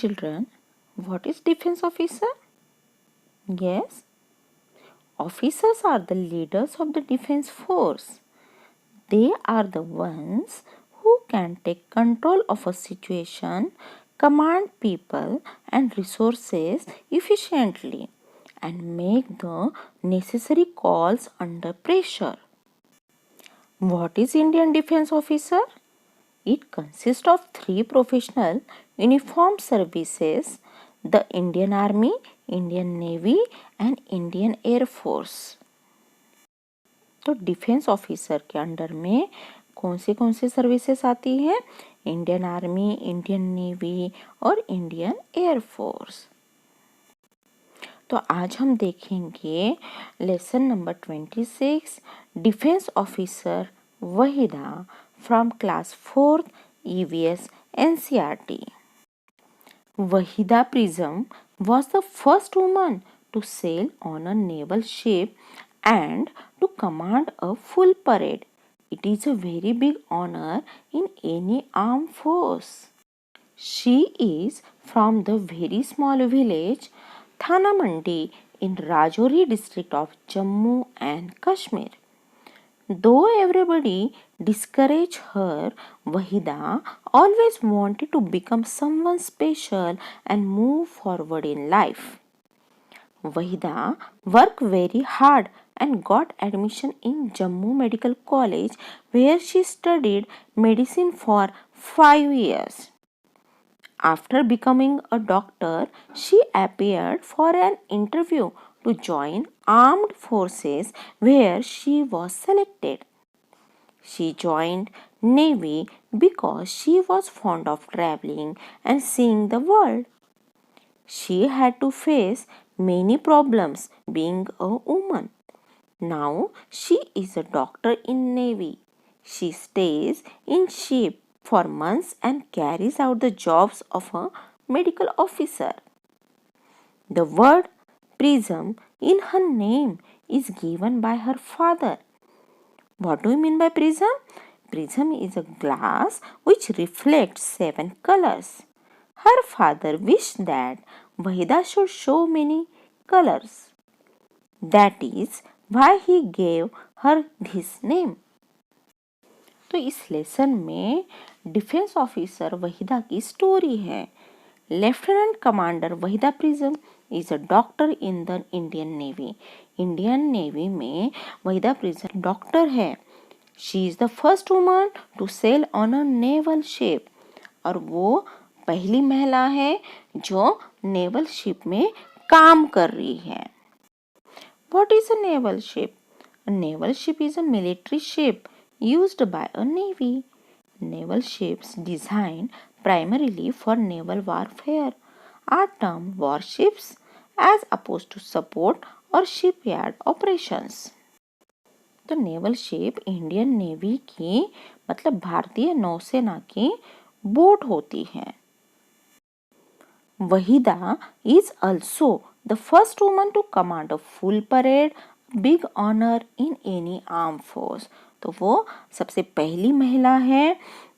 children, what is defense officer? Yes, officers are the leaders of the defense force. They are the ones who can take control of a situation, command people and resources efficiently, and make the necessary calls under pressure. What is Indian Defense Officer? It consists of three professional uniformed services: the Indian Army, Indian Navy and Indian Air Force. तो defence officer के under में कौन से services आती हैं? Indian army, Indian navy और Indian air force. तो आज हम देखेंगे lesson number 26 defence officer Waheeda from class 4th EVS NCERT. Wahida Prism was the first woman to sail on a naval ship and to command a full parade. It is a very big honor in any armed force. She is from the very small village Thana Mandi in Rajouri district of Jammu and Kashmir. Though everybody discouraged her, Wahida always wanted to become someone special and move forward in life. Wahida worked very hard and got admission in Jammu Medical College, where she studied medicine for 5 years. After becoming a doctor, she appeared for an interview to join armed forces, where she was selected. She joined Navy because she was fond of traveling and seeing the world. She had to face many problems being a woman. Now she is a doctor in Navy. She stays in ship for months and carries out the jobs of a medical officer. The word prism in her name is given by her father. What do you mean by prism? Prism is a glass which reflects 7 colors. Her father wished that Wahida should show many colors. That is why he gave her this name. तो इस lesson में defence officer Waheeda की story है। Lieutenant commander Waheeda Prism is a doctor in the Indian Navy. Indian Navy में Waheeda Prism doctor है। She is the first woman to sail on a naval ship, और वो पहली महिला है जो नेवल शिप में काम कर रही है। What is a naval ship? A naval ship is a military ship used by a navy. Naval ships designed primarily for naval warfare are termed warships as opposed to support or shipyard operations. तो naval ship Indian navy की मतलब भारतीय नौसेना की boat होती है। Wahida is also the first woman to command a full parade, big honor in any armed force. तो वो सबसे पहली महिला है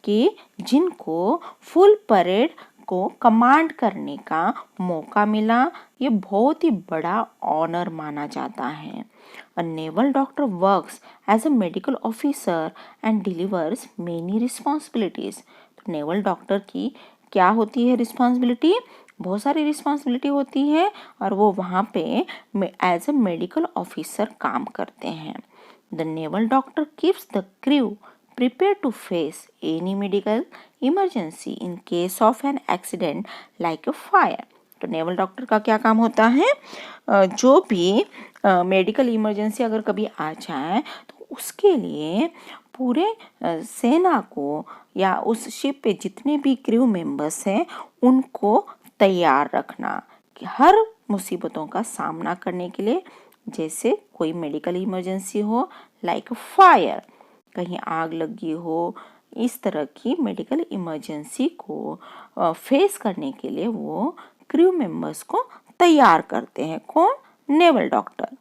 कि जिनको फुल परेड को कमांड करने का मौका मिला। ये बहुत ही बड़ा ऑनर माना जाता है। A naval doctor works as a medical officer and delivers many responsibilities. तो नेवल डॉक्टर की क्या होती है रिस्पॉन्सिबिलिटी? बहुत सारी रिस्पॉन्सिबिलिटी होती है और वो वहाँ पे एज अ मेडिकल ऑफिसर काम करते हैं। The naval doctor keeps the crew prepare to face any medical emergency in case of an accident like a fire. तो नेवल डॉक्टर का क्या काम होता है? जो भी मेडिकल इमरजेंसी अगर कभी आ जाए तो उसके लिए पूरे सेना को या उस शिप पे जितने भी क्रू मेंबर्स हैं उनको तैयार रखना कि हर मुसीबतों का सामना करने के लिए, जैसे कोई मेडिकल इमरजेंसी हो लाइक फायर, कहीं आग लगी हो, इस तरह की मेडिकल इमरजेंसी को फेस करने के लिए वो क्रू मेंबर्स को तैयार करते हैं। कौन? Naval doctor.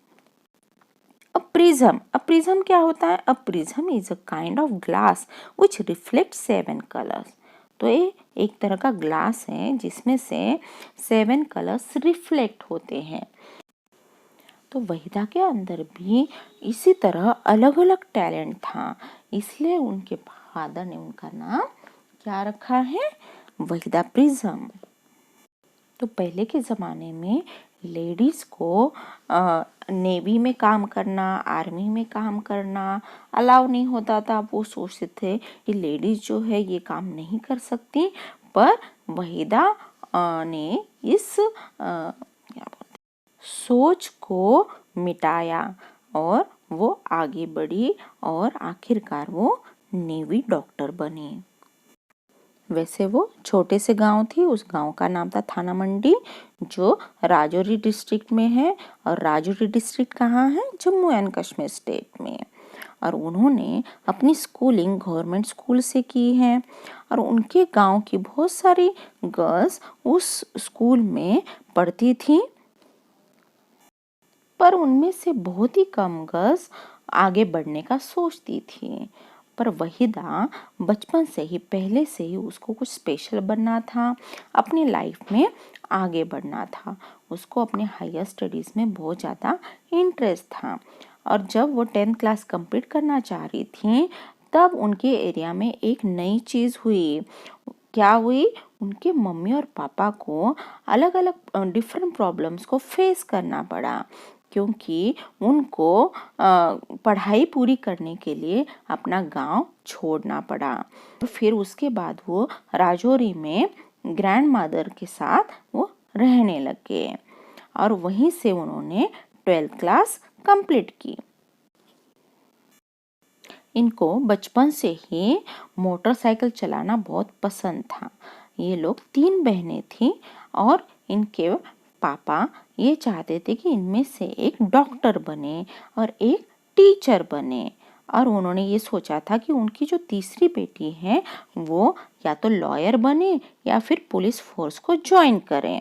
अ प्रिज्म क्या होता है? A prism is a kind of glass which reflect 7 colours. तो ये एक तरह का ग्लास है जिसमें से 7 कलर्स रिफ्लेक्ट होते हैं। तो वहीदा के अंदर भी इसी तरह अलग अलग टैलेंट था, इसलिए उनके फादर ने उनका नाम क्या रखा है, वहीदा प्रिज्म। तो पहले के ज़माने में लेडीज़ को नेवी में काम करना, आर्मी में काम करना अलाउ नहीं होता था। वो सोचते थे कि लेडीज़ जो है ये काम नहीं कर सकती, पर वहीदा ने इस सोच को मिटाया और वो आगे बढ़ी और आखिरकार वो नेवी डॉक्टर बनी। वैसे वो छोटे से गांव थी, उस गांव का नाम था थाना मंडी, जो राजौरी डिस्ट्रिक्ट में है। और राजौरी डिस्ट्रिक्ट कहाँ है, जम्मू एंड कश्मीर स्टेट में। और उन्होंने अपनी स्कूलिंग गवर्नमेंट स्कूल से की है। और उनके गांव की बहुत सारी गर्ल्स उस स्कूल में पढ़ती थी, पर उनमें से बहुत ही कम गर्ल्स आगे बढ़ने का सोचती थी। पर वहीदा बचपन से ही, पहले से ही उसको कुछ स्पेशल बनना था, अपनी लाइफ में आगे बढ़ना था। उसको अपने हायर स्टडीज़ में बहुत ज़्यादा इंटरेस्ट था। और जब वो 10th क्लास कंप्लीट करना चाह रही थी, तब उनके एरिया में एक नई चीज़ हुई। क्या हुई, उनके मम्मी और पापा को अलग अलग डिफरेंट प्रॉब्लम्स को फेस करना पड़ा, क्योंकि उनको पढ़ाई पूरी करने के लिए अपना गांव छोड़ना पड़ा। तो फिर उसके बाद वो राजौरी में ग्रैंड मदर के साथ वो रहने लगे और वहीं से उन्होंने 12th क्लास कंप्लीट की। इनको बचपन से ही मोटरसाइकिल चलाना बहुत पसंद था। ये लोग 3 बहनें थीं और इनके पापा ये चाहते थे कि इनमें से एक डॉक्टर बने और एक टीचर बने। और उन्होंने ये सोचा था कि उनकी जो तीसरी बेटी है वो या तो लॉयर बने या फिर पुलिस फोर्स को ज्वाइन करें।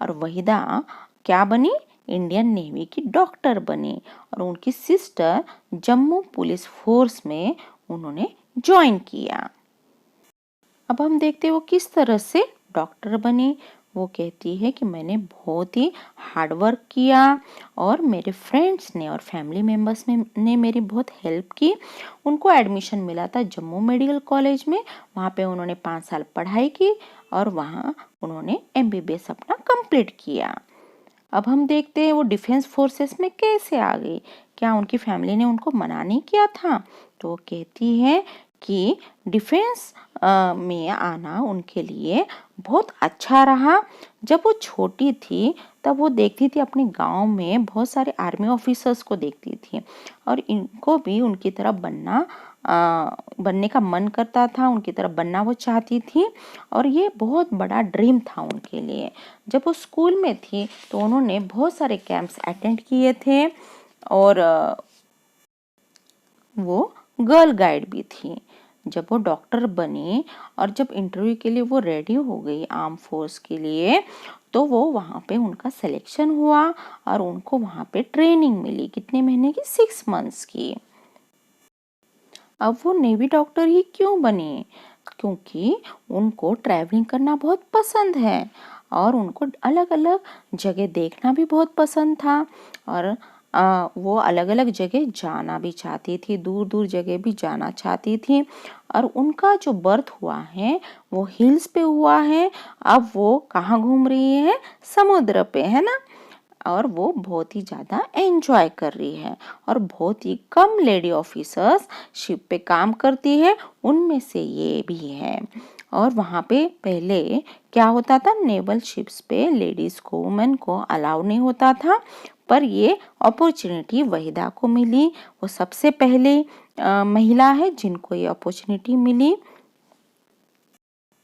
और वहीदा क्या बनी, इंडियन नेवी की डॉक्टर बनी। और उनकी सिस्टर जम्मू पुलिस फोर्स में उन्होंने ज्वाइन किया। अब हम देखते हैं वो किस तरह से डॉक्टर बनी। वो कहती है कि मैंने बहुत ही हार्ड वर्क किया और मेरे फ्रेंड्स ने और फैमिली मेम्बर्स ने मेरी बहुत हेल्प की। उनको एडमिशन मिला था जम्मू मेडिकल कॉलेज में, वहाँ पे उन्होंने 5 साल पढ़ाई की और वहाँ उन्होंने MBBS अपना कंप्लीट किया। अब हम देखते हैं वो डिफेंस फोर्सेस में कैसे आ गई। क्या उनकी फैमिली ने उनको मना नहीं किया था? तो वो कहती है कि डिफेंस में आना उनके लिए बहुत अच्छा रहा। जब वो छोटी थी तब वो देखती थी अपने गांव में बहुत सारे आर्मी ऑफिसर्स को देखती थी और इनको भी उनकी तरह बनने का मन करता था, उनकी तरह बनना वो चाहती थी और ये बहुत बड़ा ड्रीम था उनके लिए। जब वो स्कूल में थी तो उन्होंने बहुत सारे कैंप्स अटेंड किए थे और वो गर्ल गाइड भी थी। जब वो डॉक्टर बनी और जब इंटरव्यू के लिए वो रेडी हो गई आर्म फोर्स के लिए, तो वो वहाँ पे उनका सिलेक्शन हुआ और उनको वहाँ पे ट्रेनिंग मिली। कितने महीने की, 6 मंथ्स की। अब वो नेवी डॉक्टर ही क्यों बनी? क्योंकि उनको ट्रैवलिंग करना बहुत पसंद है और उनको अलग अलग जगह देखना भी बहुत पसंद था। और वो अलग अलग जगह जाना भी चाहती थी, दूर दूर जगह भी जाना चाहती थी। और उनका जो बर्थ हुआ है वो हिल्स पे हुआ है। अब वो कहाँ घूम रही है, समुद्र पे, है ना। और वो बहुत ही ज़्यादा एंजॉय कर रही है और बहुत ही कम लेडी ऑफिसर्स शिप पे काम करती है, उनमें से ये भी है। और वहाँ पे पहले क्या होता था, नेवल शिप्स पे लेडीज़ को, वुमेन को अलाउ नहीं होता था, पर ये अपॉर्चुनिटी वहीदा को मिली। वो सबसे पहले महिला है जिनको ये अपॉर्चुनिटी मिली।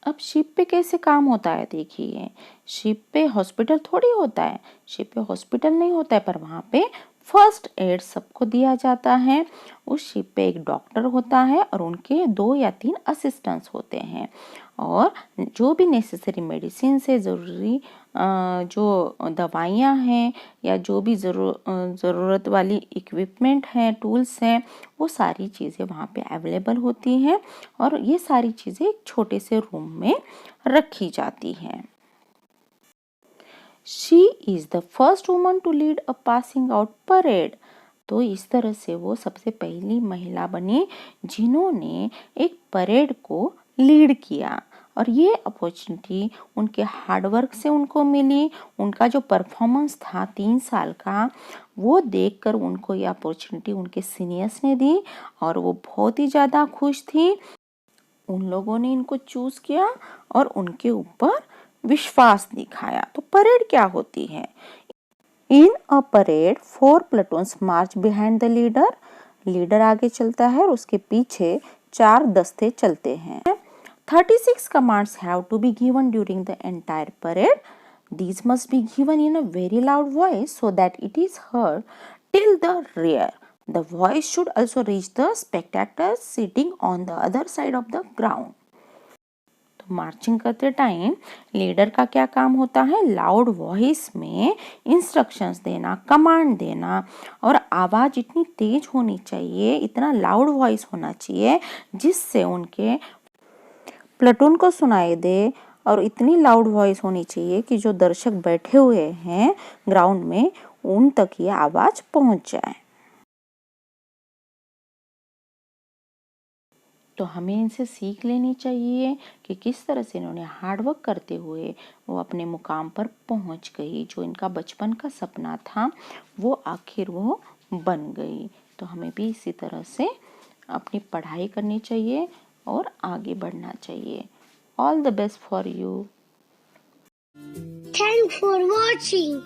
अब शिप पे कैसे काम होता है, देखिए। शिप पे हॉस्पिटल थोड़ी होता है, शिप पे हॉस्पिटल नहीं होता है, पर वहाँ पे फर्स्ट एड सबको दिया जाता है। उस शिप पे एक डॉक्टर होता है और उनके 2 या 3 असिस्टेंट्स होते हैं। और जो भी नेसेसरी मेडिसिन है, ज़रूरी जो दवाइयाँ हैं या जो भी ज़रूरत वाली इक्विपमेंट हैं, टूल्स हैं, वो सारी चीज़ें वहाँ पे अवेलेबल होती हैं और ये सारी चीज़ें एक छोटे से रूम में रखी जाती हैं। She is the first woman to lead a passing out parade. तो इस तरह से वो सबसे पहली महिला बनी जिन्होंने एक परेड को लीड किया और ये अपॉर्चुनिटी उनके हार्डवर्क से उनको मिली। उनका जो परफॉर्मेंस था 3 साल का, वो देखकर उनको ये अपॉर्चुनिटी उनके सीनियर्स ने दी और वो बहुत ही ज़्यादा खुश थी। उन लोगों ने इनको चूज किया और उनके ऊपर विश्वास दिखाया। तो परेड क्या होती है? In a parade 4 platoons march behind the leader. Leader आगे चलता है और उसके पीछे 4 दस्ते चलते हैं। 36 commands have to be given during the entire parade. These must be given in a very loud voice so that it is heard till the rear. The voice should also reach the spectators sitting on the other side of the ground. तो marching करते time leader का क्या काम होता है? Loud voice में instructions देना, command देना और आवाज़ इतनी तेज होनी चाहिए, इतना लाउड वॉइस होना चाहिए जिससे उनके प्लेटून को सुनाई दे और इतनी लाउड वॉइस होनी चाहिए कि जो दर्शक बैठे हुए हैं ग्राउंड में उन तक ये आवाज़ पहुंच जाए। तो हमें इनसे सीख लेनी चाहिए कि किस तरह से इन्होंने हार्डवर्क करते हुए वो अपने मुकाम पर पहुंच गई। जो इनका बचपन का सपना था वो आखिर वो बन गई। तो हमें भी इसी तरह से अपनी पढ़ाई करनी चाहिए और आगे बढ़ना चाहिए। All the best for you. Thanks for watching.